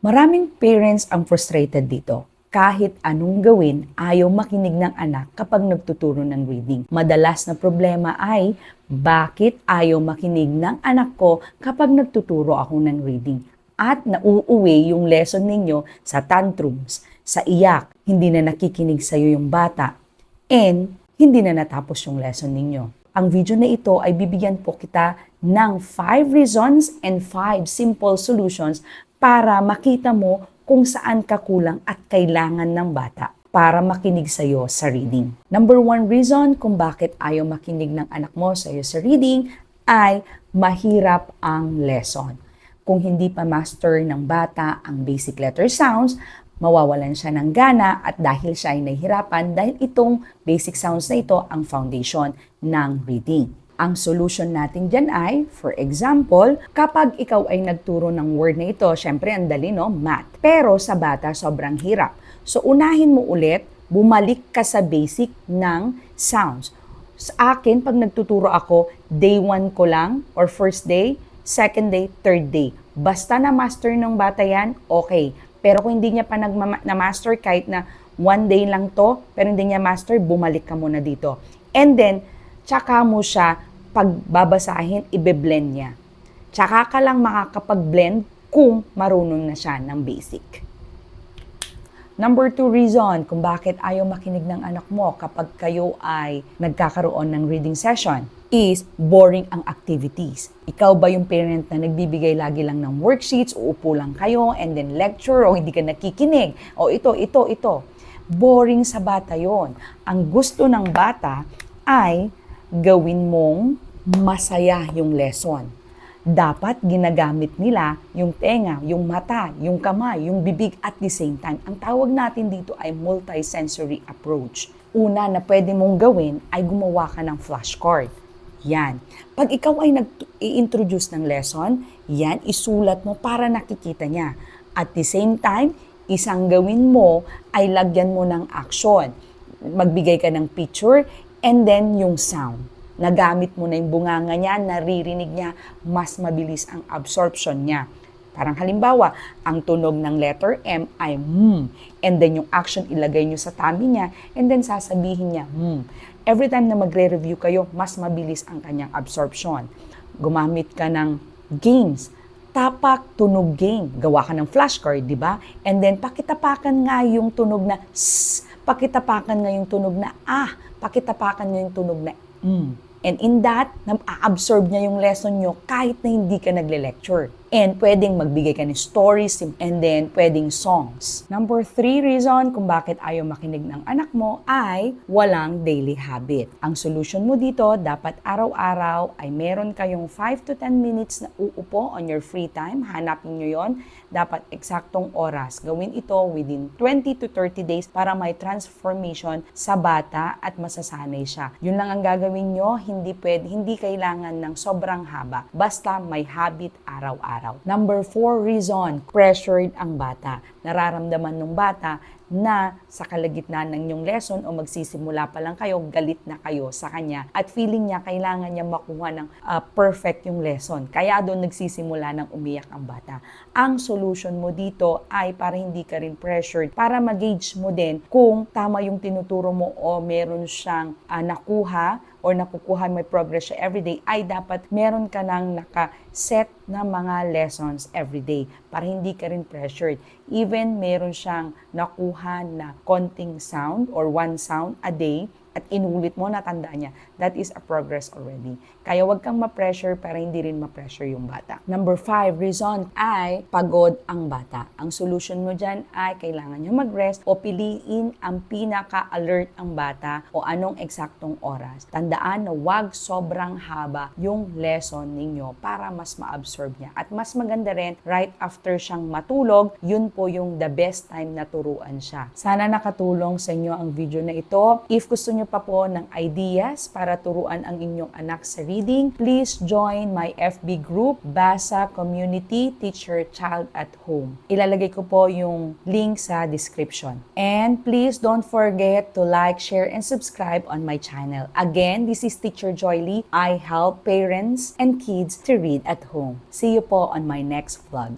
Maraming parents ang frustrated dito. Kahit anong gawin, ayaw makinig ng anak kapag nagtuturo ng reading. Madalas na problema ay, bakit ayaw makinig ng anak ko kapag nagtuturo ako ng reading? At nauuwi yung lesson ninyo sa tantrums, sa iyak, hindi na nakikinig sa'yo yung bata, and hindi na natapos yung lesson ninyo. Ang video na ito ay bibigyan po kita ng 5 reasons and 5 simple solutions para makita mo kung saan ka kulang at kailangan ng bata para makinig sa'yo sa reading. Number 1 reason kung bakit ayaw makinig ng anak mo sa'yo sa reading ay mahirap ang lesson. Kung hindi pa master ng bata ang basic letter sounds, mawawalan siya ng gana at dahil siya ay nahihirapan dahil itong basic sounds na ito ang foundation ng reading. Ang solution natin dyan ay, for example, kapag ikaw ay nagturo ng word na ito, syempre ang dali, no? Math. Pero sa bata, sobrang hirap. So unahin mo ulit, bumalik ka sa basic ng sounds. Sa akin, pag nagtuturo ako, day 1 ko lang, or first day, second day, third day. Basta na-master ng bata yan, okay. Pero kung hindi niya pa na-master, kahit na 1 day lang to, pero hindi niya master, bumalik ka muna dito. And then, tsaka mo siya, pag babasahin, ibe-blend niya. Tsaka ka lang makakapag-blend kung marunong na siya ng basic. Number 2 reason kung bakit ayaw makinig ng anak mo kapag kayo ay nagkakaroon ng reading session is boring ang activities. Ikaw ba yung parent na nagbibigay lagi lang ng worksheets, uupo lang kayo, and then lecture, o hindi ka nakikinig, o ito. Boring sa bata yon. Ang gusto ng bata ay gawin mong masaya yung lesson. Dapat ginagamit nila yung tenga, yung mata, yung kamay, yung bibig at the same time. Ang tawag natin dito ay multisensory approach. Una na pwede mong gawin ay gumawa ka ng flashcard. Yan. Pag ikaw ay nag-i-introduce ng lesson, yan, isulat mo para nakikita niya. At the same time, isang gawin mo ay lagyan mo ng action. Magbigay ka ng picture and then yung sound. Nagamit mo na yung bunganga niya, naririnig niya, mas mabilis ang absorption niya. Parang halimbawa, ang tunog ng letter M ay and then yung action ilagay niyo sa tummy niya, and then sasabihin niya Every time na magre-review kayo, mas mabilis ang kanyang absorption. Gumamit ka ng games, tapak, tunog game. Gawa ka ng flashcard, di ba? And then pakitapakan nga yung tunog na S, pakitapakan nga yung tunog na A, pakitapakan nga yung tunog na And in that, na-absorb niya yung lesson nyo kahit na hindi ka nagle-lecture. And pwedeng magbigay ka ng stories and then pwedeng songs. Number 3 reason kung bakit ayaw makinig ng anak mo ay walang daily habit. Ang solution mo dito, dapat araw-araw ay meron kayong 5 to 10 minutes na uupo on your free time. Hanapin nyo yon. Dapat eksaktong oras. Gawin ito within 20 to 30 days para may transformation sa bata at masasanay siya. Yun lang ang gagawin nyo. Hindi kailangan ng sobrang haba. Basta may habit araw-araw. Number 4 reason, pressured ang bata. Nararamdaman ng bata na sa kalagitnaan ng inyong lesson o magsisimula pa lang kayo, galit na kayo sa kanya at feeling niya kailangan niya makuha ng perfect yung lesson. Kaya doon nagsisimula ng umiyak ang bata. Ang solution mo dito ay para hindi ka rin pressured, para mag-gauge mo din kung tama yung tinuturo mo o meron siyang nakuha or nakukuha, may progress siya everyday, ay dapat meron ka nang naka-set na mga lessons everyday para hindi ka rin pressured. Even meron siyang nakuha na konting sound or 1 sound a day at inulit mo, natandaan niya, that is a progress already. Kaya wag kang ma-pressure para hindi rin ma-pressure yung bata. Number 5 reason ay pagod ang bata. Ang solution mo dyan ay kailangan niya mag-rest o piliin ang pinaka-alert ang bata o anong eksaktong oras. Tandaan na wag sobrang haba yung lesson ninyo para mas ma-absorb niya. At mas maganda rin, right after siyang matulog, yun po yung the best time na turuan siya. Sana nakatulong sa inyo ang video na ito. If gusto niyo pa po ng ideas para turuan ang inyong anak sa reading, please join my FB group, Basa Community Teacher Child at Home. Ilalagay ko po yung link sa description. And please don't forget to like, share, and subscribe on my channel. Again, this is Teacher Joy Lee. I help parents and kids to read at home. See you po on my next vlog.